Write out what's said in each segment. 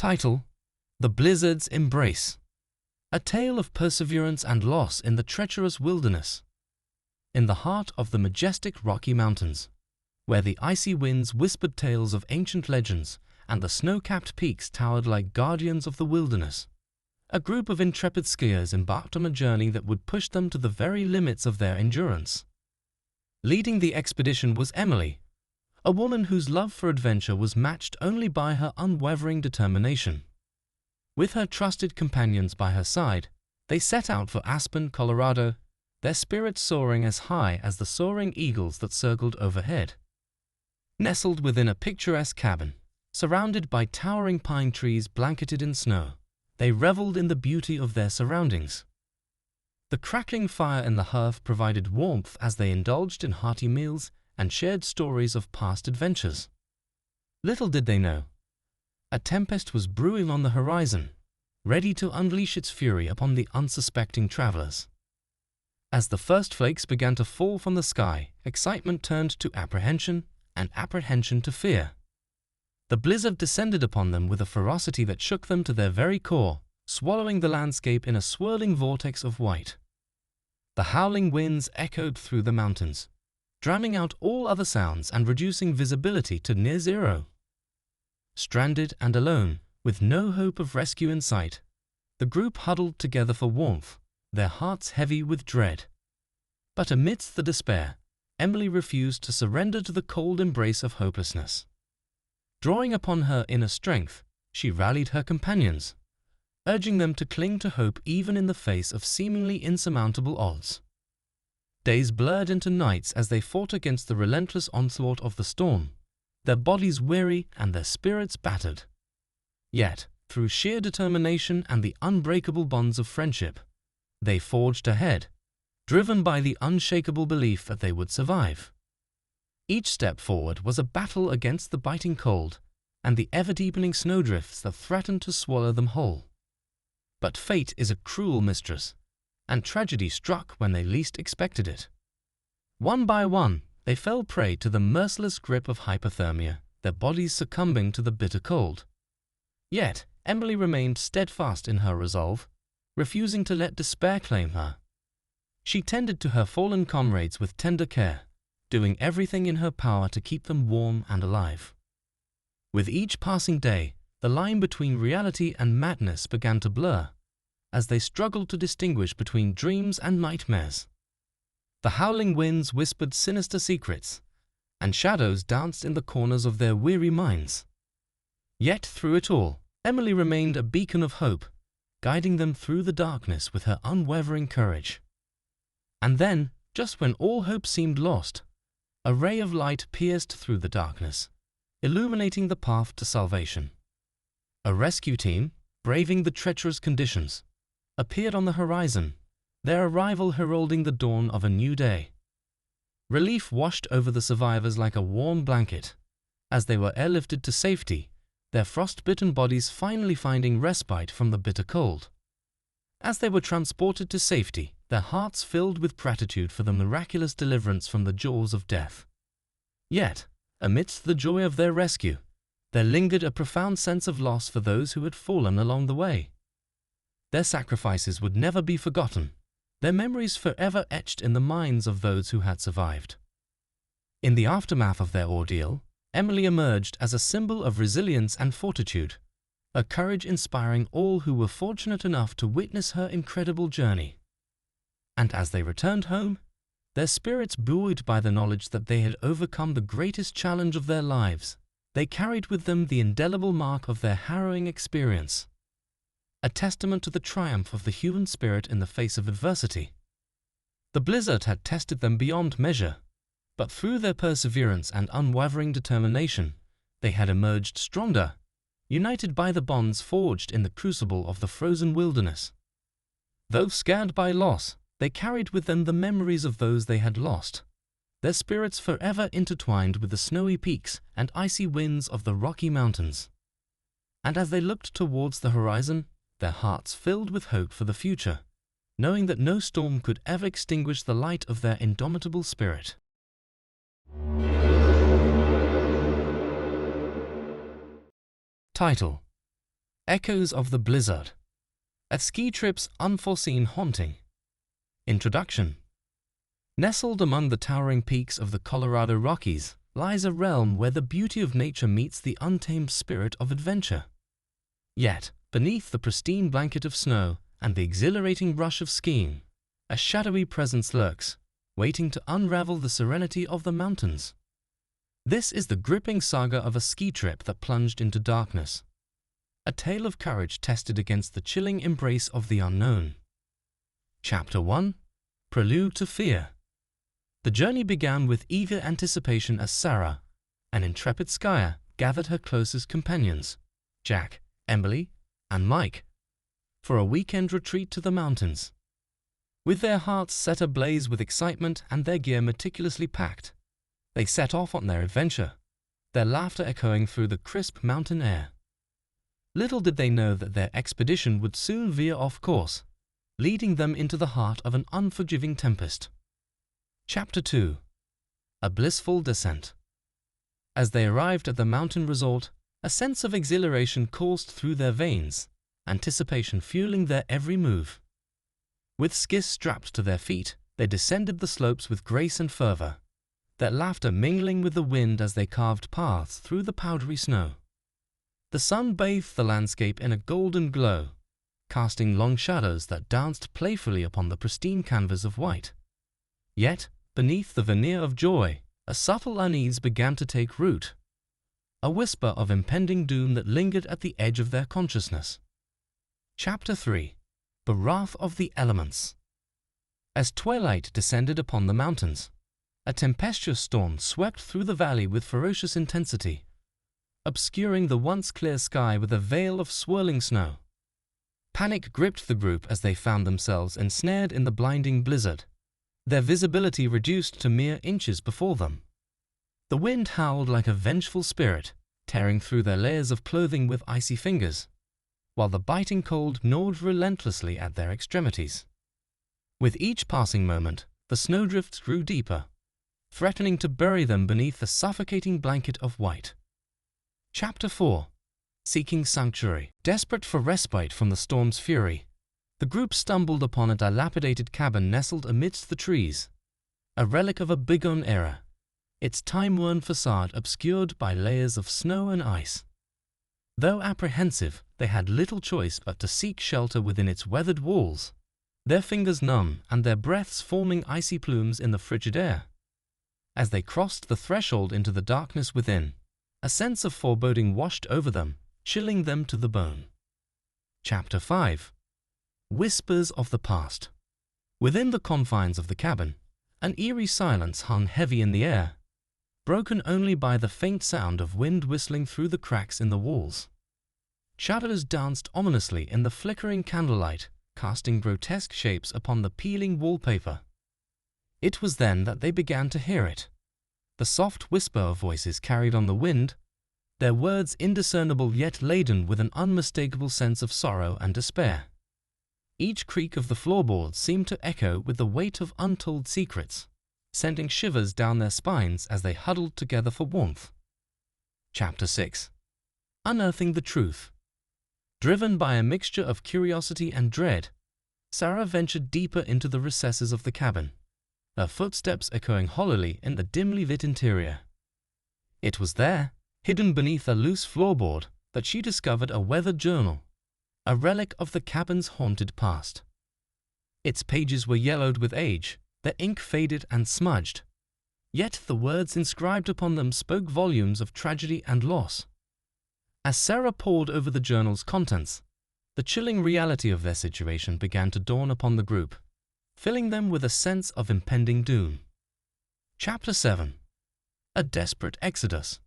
Title: The Blizzard's Embrace. A tale of perseverance and loss in the treacherous wilderness. In the heart of the majestic Rocky Mountains, where the icy winds whispered tales of ancient legends and the snow-capped peaks towered like guardians of the wilderness, a group of intrepid skiers embarked on a journey that would push them to the very limits of their endurance. Leading the expedition was Emily, a woman whose love for adventure was matched only by her unwavering determination. With her trusted companions by her side, they set out for Aspen, Colorado, their spirits soaring as high as the soaring eagles that circled overhead. Nestled within a picturesque cabin, surrounded by towering pine trees blanketed in snow, they reveled in the beauty of their surroundings. The crackling fire in the hearth provided warmth as they indulged in hearty meals and shared stories of past adventures. Little did they know, a tempest was brewing on the horizon, ready to unleash its fury upon the unsuspecting travelers. As the first flakes began to fall from the sky, excitement turned to apprehension, and apprehension to fear. The blizzard descended upon them with a ferocity that shook them to their very core, swallowing the landscape in a swirling vortex of white. The howling winds echoed through the mountains, drowning out all other sounds and reducing visibility to near zero. Stranded and alone, with no hope of rescue in sight, the group huddled together for warmth, their hearts heavy with dread. But amidst the despair, Emily refused to surrender to the cold embrace of hopelessness. Drawing upon her inner strength, she rallied her companions, urging them to cling to hope even in the face of seemingly insurmountable odds. Days blurred into nights as they fought against the relentless onslaught of the storm, their bodies weary and their spirits battered. Yet, through sheer determination and the unbreakable bonds of friendship, they forged ahead, driven by the unshakable belief that they would survive. Each step forward was a battle against the biting cold and the ever-deepening snowdrifts that threatened to swallow them whole. But fate is a cruel mistress, and tragedy struck when they least expected it. One by one, they fell prey to the merciless grip of hypothermia, their bodies succumbing to the bitter cold. Yet, Emily remained steadfast in her resolve, refusing to let despair claim her. She tended to her fallen comrades with tender care, doing everything in her power to keep them warm and alive. With each passing day, the line between reality and madness began to blur, as they struggled to distinguish between dreams and nightmares. The howling winds whispered sinister secrets, and shadows danced in the corners of their weary minds. Yet through it all, Emily remained a beacon of hope, guiding them through the darkness with her unwavering courage. And then, just when all hope seemed lost, a ray of light pierced through the darkness, illuminating the path to salvation. A rescue team, braving the treacherous conditions, appeared on the horizon, their arrival heralding the dawn of a new day. Relief washed over the survivors like a warm blanket, as they were airlifted to safety, their frost-bitten bodies finally finding respite from the bitter cold. As they were transported to safety, their hearts filled with gratitude for the miraculous deliverance from the jaws of death. Yet, amidst the joy of their rescue, there lingered a profound sense of loss for those who had fallen along the way. Their sacrifices would never be forgotten, their memories forever etched in the minds of those who had survived. In the aftermath of their ordeal, Emily emerged as a symbol of resilience and fortitude, a courage inspiring all who were fortunate enough to witness her incredible journey. And as they returned home, their spirits buoyed by the knowledge that they had overcome the greatest challenge of their lives, they carried with them the indelible mark of their harrowing experience, a testament to the triumph of the human spirit in the face of adversity. The blizzard had tested them beyond measure, but through their perseverance and unwavering determination, they had emerged stronger, united by the bonds forged in the crucible of the frozen wilderness. Though scarred by loss, they carried with them the memories of those they had lost, their spirits forever intertwined with the snowy peaks and icy winds of the Rocky Mountains. And as they looked towards the horizon, their hearts filled with hope for the future, knowing that no storm could ever extinguish the light of their indomitable spirit. Title: Echoes of the Blizzard. A ski trip's unforeseen haunting. Introduction. Nestled among the towering peaks of the Colorado Rockies lies a realm where the beauty of nature meets the untamed spirit of adventure. Yet, beneath the pristine blanket of snow and the exhilarating rush of skiing, a shadowy presence lurks, waiting to unravel the serenity of the mountains. This is the gripping saga of a ski trip that plunged into darkness. A tale of courage tested against the chilling embrace of the unknown. Chapter 1. Prelude to Fear. The journey began with eager anticipation as Sarah, an intrepid skier, gathered her closest companions, Jack, Emily, and Mike, for a weekend retreat to the mountains. With their hearts set ablaze with excitement and their gear meticulously packed, they set off on their adventure, their laughter echoing through the crisp mountain air. Little did they know that their expedition would soon veer off course, leading them into the heart of an unforgiving tempest. Chapter 2. A Blissful Descent. As they arrived at the mountain resort, a sense of exhilaration coursed through their veins, anticipation fueling their every move. With skis strapped to their feet, they descended the slopes with grace and fervor, their laughter mingling with the wind as they carved paths through the powdery snow. The sun bathed the landscape in a golden glow, casting long shadows that danced playfully upon the pristine canvas of white. Yet, beneath the veneer of joy, a subtle unease began to take root, a whisper of impending doom that lingered at the edge of their consciousness. Chapter 3. The Wrath of the Elements. As twilight descended upon the mountains, a tempestuous storm swept through the valley with ferocious intensity, obscuring the once clear sky with a veil of swirling snow. Panic gripped the group as they found themselves ensnared in the blinding blizzard, their visibility reduced to mere inches before them. The wind howled like a vengeful spirit, tearing through their layers of clothing with icy fingers, while the biting cold gnawed relentlessly at their extremities. With each passing moment, the snowdrifts grew deeper, threatening to bury them beneath a suffocating blanket of white. Chapter 4. Seeking Sanctuary. Desperate for respite from the storm's fury, the group stumbled upon a dilapidated cabin nestled amidst the trees, a relic of a bygone era, its time-worn facade obscured by layers of snow and ice. Though apprehensive, they had little choice but to seek shelter within its weathered walls, their fingers numb and their breaths forming icy plumes in the frigid air. As they crossed the threshold into the darkness within, a sense of foreboding washed over them, chilling them to the bone. Chapter 5. Whispers of the Past. Within the confines of the cabin, an eerie silence hung heavy in the air, broken only by the faint sound of wind whistling through the cracks in the walls. Shadows danced ominously in the flickering candlelight, casting grotesque shapes upon the peeling wallpaper. It was then that they began to hear it, the soft whisper of voices carried on the wind, their words indiscernible yet laden with an unmistakable sense of sorrow and despair. Each creak of the floorboards seemed to echo with the weight of untold secrets, sending shivers down their spines as they huddled together for warmth. Chapter 6. Unearthing the Truth. Driven by a mixture of curiosity and dread, Sarah ventured deeper into the recesses of the cabin, her footsteps echoing hollowly in the dimly lit interior. It was there, hidden beneath a loose floorboard, that she discovered a weathered journal, a relic of the cabin's haunted past. Its pages were yellowed with age, their ink faded and smudged, yet the words inscribed upon them spoke volumes of tragedy and loss. As Sarah pored over the journal's contents, the chilling reality of their situation began to dawn upon the group, filling them with a sense of impending doom. Chapter 7. A Desperate Exodus.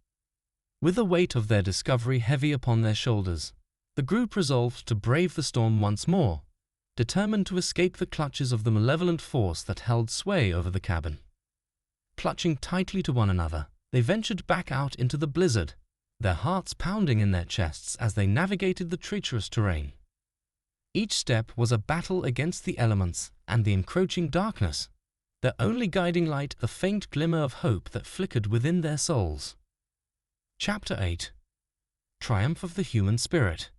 With the weight of their discovery heavy upon their shoulders, the group resolved to brave the storm once more, determined to escape the clutches of the malevolent force that held sway over the cabin. Clutching tightly to one another, they ventured back out into the blizzard, their hearts pounding in their chests as they navigated the treacherous terrain. Each step was a battle against the elements and the encroaching darkness, their only guiding light the faint glimmer of hope that flickered within their souls. Chapter 8. Triumph of the Human Spirit.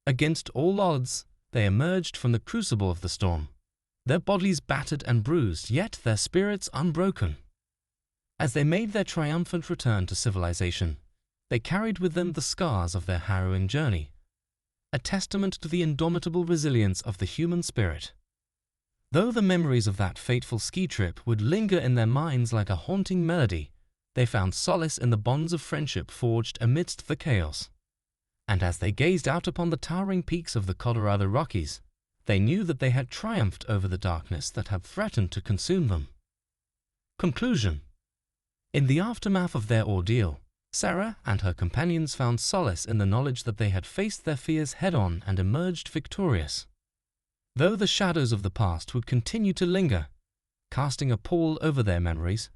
Against all odds, they emerged from the crucible of the storm, their bodies battered and bruised, yet their spirits unbroken. As they made their triumphant return to civilization, they carried with them the scars of their harrowing journey, a testament to the indomitable resilience of the human spirit. Though the memories of that fateful ski trip would linger in their minds like a haunting melody, they found solace in the bonds of friendship forged amidst the chaos. And as they gazed out upon the towering peaks of the Colorado Rockies, they knew that they had triumphed over the darkness that had threatened to consume them. Conclusion. In the aftermath of their ordeal, Sarah and her companions found solace in the knowledge that they had faced their fears head-on and emerged victorious. Though the shadows of the past would continue to linger, casting a pall over their memories,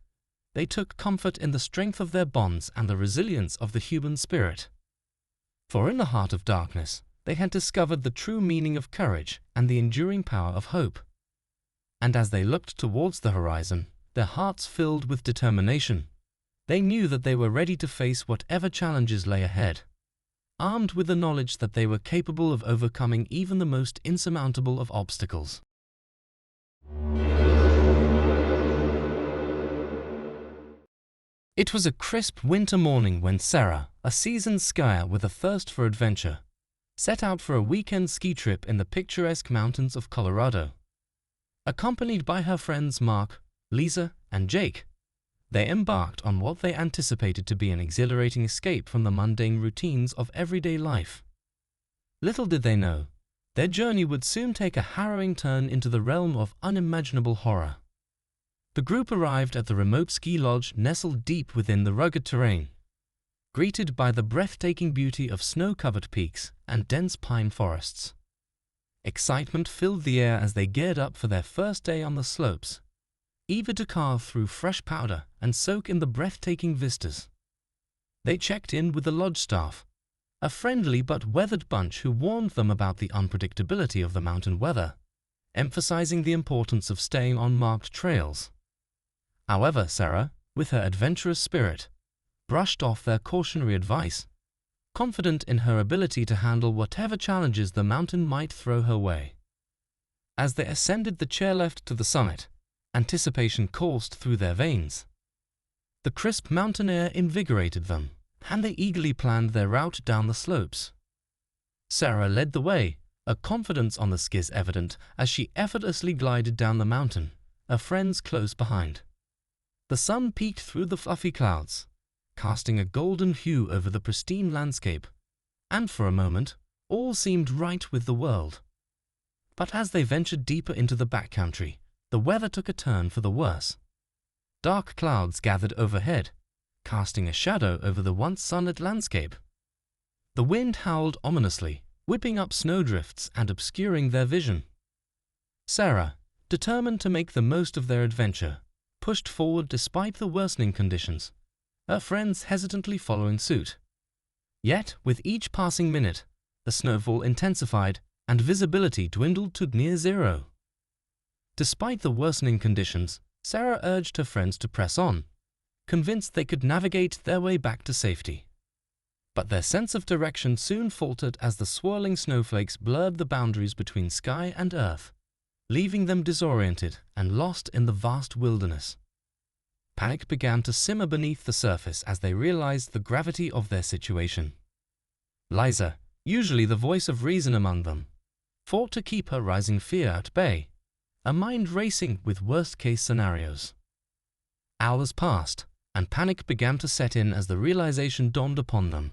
they took comfort in the strength of their bonds and the resilience of the human spirit. For in the heart of darkness, they had discovered the true meaning of courage and the enduring power of hope. And as they looked towards the horizon, their hearts filled with determination, they knew that they were ready to face whatever challenges lay ahead, armed with the knowledge that they were capable of overcoming even the most insurmountable of obstacles. It was a crisp winter morning when Sarah, a seasoned skier with a thirst for adventure, set out for a weekend ski trip in the picturesque mountains of Colorado. Accompanied by her friends Mark, Lisa, and Jake, they embarked on what they anticipated to be an exhilarating escape from the mundane routines of everyday life. Little did they know, their journey would soon take a harrowing turn into the realm of unimaginable horror. The group arrived at the remote ski lodge nestled deep within the rugged terrain, greeted by the breathtaking beauty of snow-covered peaks and dense pine forests. Excitement filled the air as they geared up for their first day on the slopes, eager to carve through fresh powder and soak in the breathtaking vistas. They checked in with the lodge staff, a friendly but weathered bunch who warned them about the unpredictability of the mountain weather, emphasizing the importance of staying on marked trails. However, Sarah, with her adventurous spirit, brushed off their cautionary advice, confident in her ability to handle whatever challenges the mountain might throw her way. As they ascended the chairlift to the summit, anticipation coursed through their veins. The crisp mountain air invigorated them, and they eagerly planned their route down the slopes. Sarah led the way, a confidence on the skis evident as she effortlessly glided down the mountain, her friends close behind. The sun peeked through the fluffy clouds, casting a golden hue over the pristine landscape, and for a moment, all seemed right with the world. But as they ventured deeper into the backcountry, the weather took a turn for the worse. Dark clouds gathered overhead, casting a shadow over the once sunlit landscape. The wind howled ominously, whipping up snowdrifts and obscuring their vision. Sarah, determined to make the most of their adventure, pushed forward despite the worsening conditions, her friends hesitantly following suit. Yet, with each passing minute, the snowfall intensified and visibility dwindled to near zero. Despite the worsening conditions, Sarah urged her friends to press on, convinced they could navigate their way back to safety. But their sense of direction soon faltered as the swirling snowflakes blurred the boundaries between sky and earth, leaving them disoriented and lost in the vast wilderness. Panic began to simmer beneath the surface as they realized the gravity of their situation. Liza, usually the voice of reason among them, fought to keep her rising fear at bay, a mind racing with worst-case scenarios. Hours passed, and panic began to set in as the realization dawned upon them.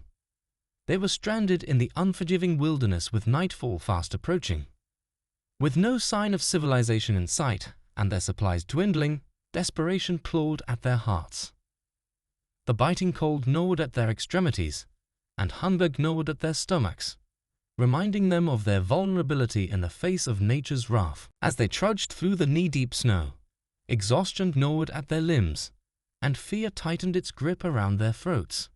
They were stranded in the unforgiving wilderness with nightfall fast approaching. With no sign of civilization in sight and their supplies dwindling, desperation clawed at their hearts. The biting cold gnawed at their extremities, and hunger gnawed at their stomachs, reminding them of their vulnerability in the face of nature's wrath. As they trudged through the knee-deep snow, exhaustion gnawed at their limbs, and fear tightened its grip around their throats.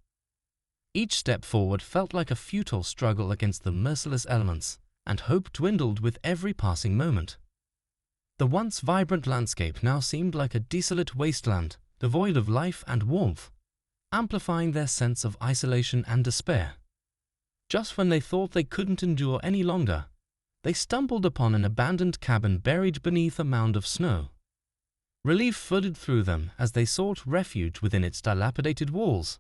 Each step forward felt like a futile struggle against the merciless elements, and hope dwindled with every passing moment. The once vibrant landscape now seemed like a desolate wasteland, devoid of life and warmth, amplifying their sense of isolation and despair. Just when they thought they couldn't endure any longer, they stumbled upon an abandoned cabin buried beneath a mound of snow. Relief flooded through them as they sought refuge within its dilapidated walls,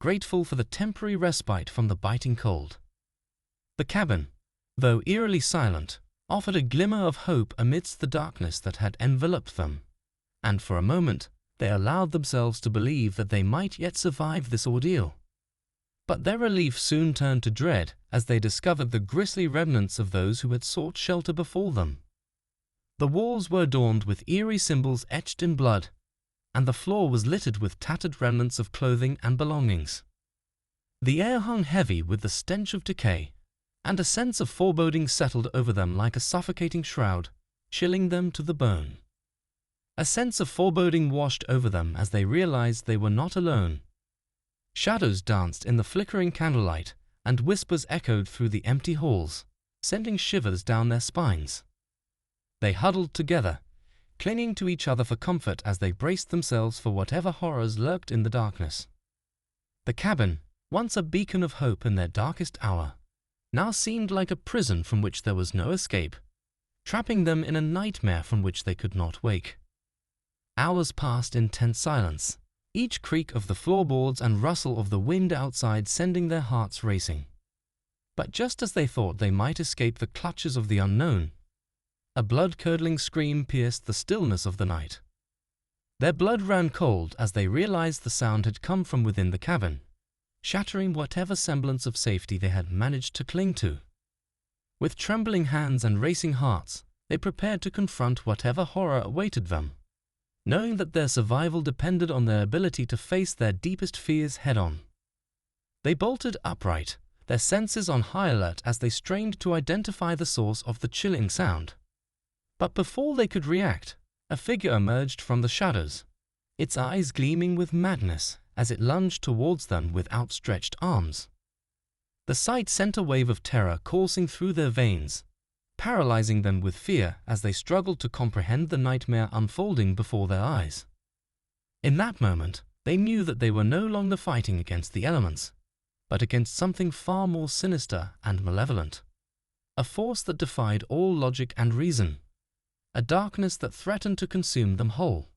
grateful for the temporary respite from the biting cold. The cabin, though eerily silent, offered a glimmer of hope amidst the darkness that had enveloped them, and for a moment they allowed themselves to believe that they might yet survive this ordeal. But their relief soon turned to dread as they discovered the grisly remnants of those who had sought shelter before them. The walls were adorned with eerie symbols etched in blood, and the floor was littered with tattered remnants of clothing and belongings. The air hung heavy with the stench of decay, and a sense of foreboding settled over them like a suffocating shroud, chilling them to the bone. A sense of foreboding washed over them as they realized they were not alone. Shadows danced in the flickering candlelight, and whispers echoed through the empty halls, sending shivers down their spines. They huddled together, clinging to each other for comfort as they braced themselves for whatever horrors lurked in the darkness. The cabin, once a beacon of hope in their darkest hour, now seemed like a prison from which there was no escape, trapping them in a nightmare from which they could not wake. Hours passed in tense silence, each creak of the floorboards and rustle of the wind outside sending their hearts racing. But just as they thought they might escape the clutches of the unknown, a blood-curdling scream pierced the stillness of the night. Their blood ran cold as they realized the sound had come from within the cabin, shattering whatever semblance of safety they had managed to cling to. With trembling hands and racing hearts, they prepared to confront whatever horror awaited them, knowing that their survival depended on their ability to face their deepest fears head-on. They bolted upright, their senses on high alert as they strained to identify the source of the chilling sound. But before they could react, a figure emerged from the shadows, its eyes gleaming with madness as it lunged towards them with outstretched arms. The sight sent a wave of terror coursing through their veins, paralyzing them with fear as they struggled to comprehend the nightmare unfolding before their eyes. In that moment, they knew that they were no longer fighting against the elements, but against something far more sinister and malevolent, a force that defied all logic and reason, a darkness that threatened to consume them whole.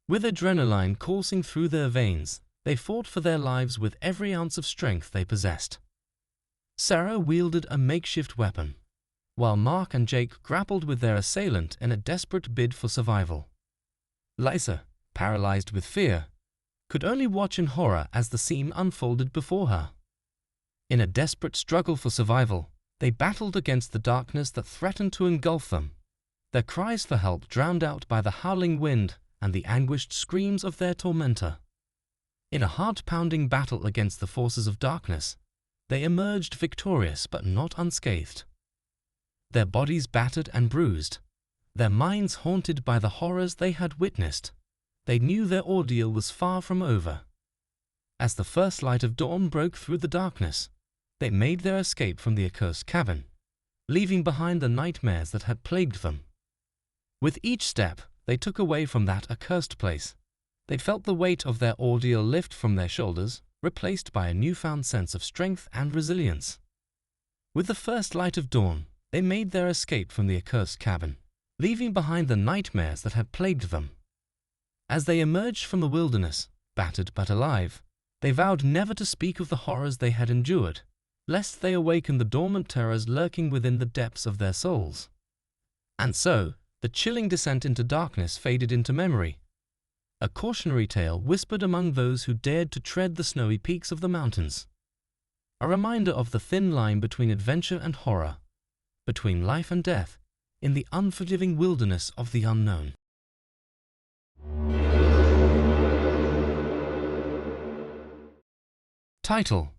With adrenaline coursing through their veins, they fought for their lives with every ounce of strength they possessed. Sarah wielded a makeshift weapon, while Mark and Jake grappled with their assailant in a desperate bid for survival. Lisa, paralyzed with fear, could only watch in horror as the scene unfolded before her. In a desperate struggle for survival, they battled against the darkness that threatened to engulf them, their cries for help drowned out by the howling wind and the anguished screams of their tormentor. In a heart-pounding battle against the forces of darkness, they emerged victorious but not unscathed. Their bodies battered and bruised, their minds haunted by the horrors they had witnessed, they knew their ordeal was far from over. As the first light of dawn broke through the darkness, they made their escape from the accursed cabin, leaving behind the nightmares that had plagued them. With each step they took away from that accursed place, they felt the weight of their ordeal lift from their shoulders, replaced by a newfound sense of strength and resilience. With the first light of dawn, they made their escape from the accursed cabin, leaving behind the nightmares that had plagued them. As they emerged from the wilderness, battered but alive, they vowed never to speak of the horrors they had endured, lest they awaken the dormant terrors lurking within the depths of their souls. And so, the chilling descent into darkness faded into memory, a cautionary tale whispered among those who dared to tread the snowy peaks of the mountains, a reminder of the thin line between adventure and horror, between life and death, in the unforgiving wilderness of the unknown. Title: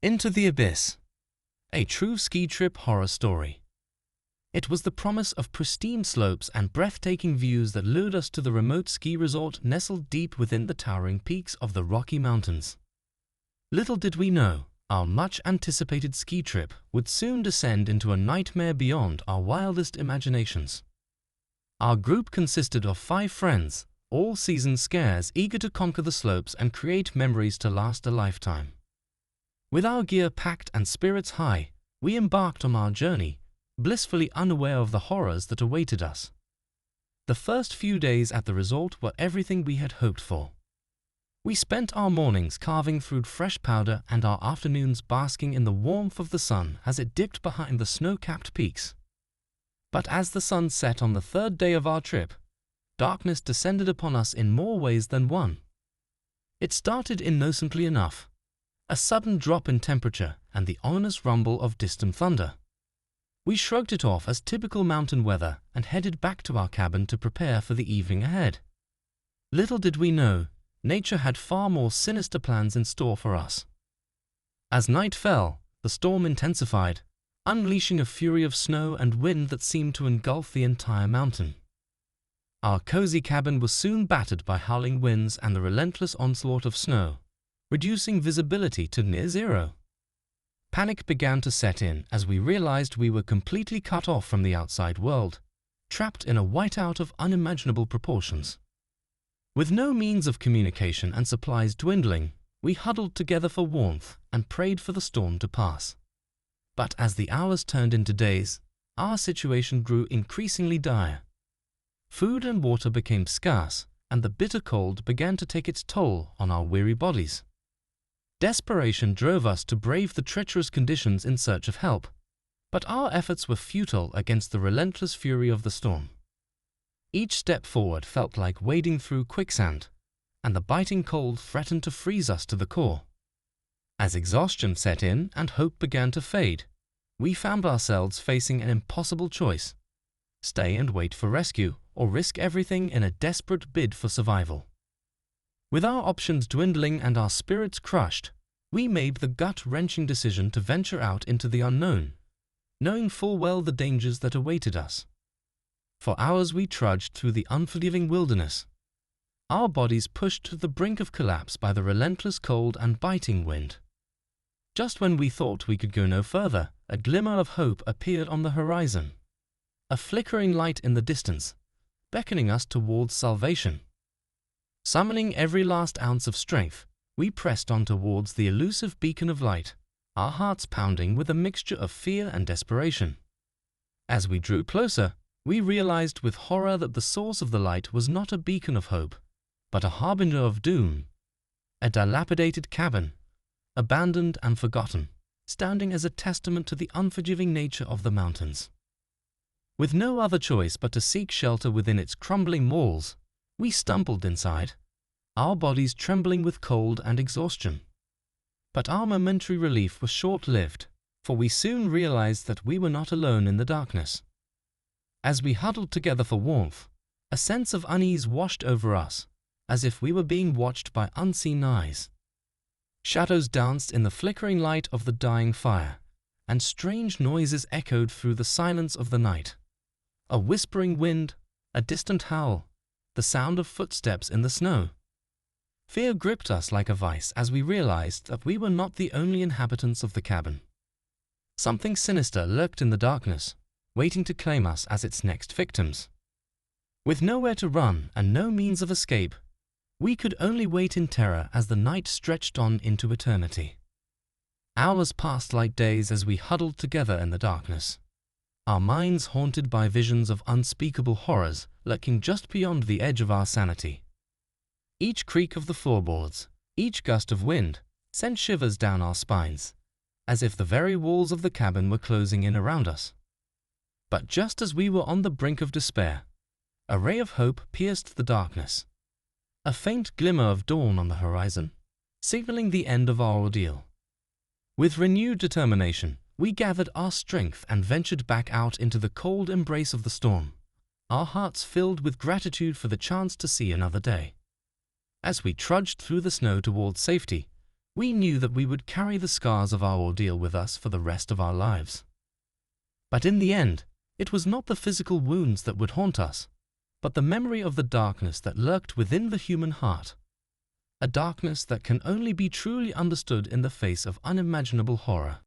Into the Abyss, a true ski trip horror story. It was the promise of pristine slopes and breathtaking views that lured us to the remote ski resort nestled deep within the towering peaks of the Rocky Mountains. Little did we know, our much-anticipated ski trip would soon descend into a nightmare beyond our wildest imaginations. Our group consisted of 5 friends, all seasoned skiers eager to conquer the slopes and create memories to last a lifetime. With our gear packed and spirits high, we embarked on our journey, blissfully unaware of the horrors that awaited us. The first few days at the resort were everything we had hoped for. We spent our mornings carving through fresh powder and our afternoons basking in the warmth of the sun as it dipped behind the snow-capped peaks. But as the sun set on the third day of our trip, darkness descended upon us in more ways than one. It started innocently enough, a sudden drop in temperature and the ominous rumble of distant thunder. We shrugged it off as typical mountain weather and headed back to our cabin to prepare for the evening ahead. Little did we know, nature had far more sinister plans in store for us. As night fell, the storm intensified, unleashing a fury of snow and wind that seemed to engulf the entire mountain. Our cozy cabin was soon battered by howling winds and the relentless onslaught of snow, reducing visibility to near zero. Panic began to set in as we realized we were completely cut off from the outside world, trapped in a whiteout of unimaginable proportions. With no means of communication and supplies dwindling, we huddled together for warmth and prayed for the storm to pass. But as the hours turned into days, our situation grew increasingly dire. Food and water became scarce, and the bitter cold began to take its toll on our weary bodies. Desperation drove us to brave the treacherous conditions in search of help, but our efforts were futile against the relentless fury of the storm. Each step forward felt like wading through quicksand, and the biting cold threatened to freeze us to the core. As exhaustion set in and hope began to fade, we found ourselves facing an impossible choice: stay and wait for rescue, or risk everything in a desperate bid for survival. With our options dwindling and our spirits crushed, we made the gut-wrenching decision to venture out into the unknown, knowing full well the dangers that awaited us. For hours we trudged through the unforgiving wilderness, our bodies pushed to the brink of collapse by the relentless cold and biting wind. Just when we thought we could go no further, a glimmer of hope appeared on the horizon, a flickering light in the distance, beckoning us towards salvation. Summoning every last ounce of strength, we pressed on towards the elusive beacon of light, our hearts pounding with a mixture of fear and desperation. As we drew closer, we realized with horror that the source of the light was not a beacon of hope, but a harbinger of doom. A dilapidated cabin, abandoned and forgotten, standing as a testament to the unforgiving nature of the mountains. With no other choice but to seek shelter within its crumbling walls, we stumbled inside, our bodies trembling with cold and exhaustion. But our momentary relief was short-lived, for we soon realized that we were not alone in the darkness. As we huddled together for warmth, a sense of unease washed over us, as if we were being watched by unseen eyes. Shadows danced in the flickering light of the dying fire, and strange noises echoed through the silence of the night. A whispering wind, a distant howl, the sound of footsteps in the snow. Fear gripped us like a vice as we realized that we were not the only inhabitants of the cabin. Something sinister lurked in the darkness, waiting to claim us as its next victims. With nowhere to run and no means of escape, we could only wait in terror as the night stretched on into eternity. Hours passed like days as we huddled together in the darkness, our minds haunted by visions of unspeakable horrors lurking just beyond the edge of our sanity. Each creak of the floorboards, each gust of wind, sent shivers down our spines, as if the very walls of the cabin were closing in around us. But just as we were on the brink of despair, a ray of hope pierced the darkness, a faint glimmer of dawn on the horizon, signaling the end of our ordeal. With renewed determination, we gathered our strength and ventured back out into the cold embrace of the storm, our hearts filled with gratitude for the chance to see another day. As we trudged through the snow towards safety, we knew that we would carry the scars of our ordeal with us for the rest of our lives. But in the end, it was not the physical wounds that would haunt us, but the memory of the darkness that lurked within the human heart, a darkness that can only be truly understood in the face of unimaginable horror.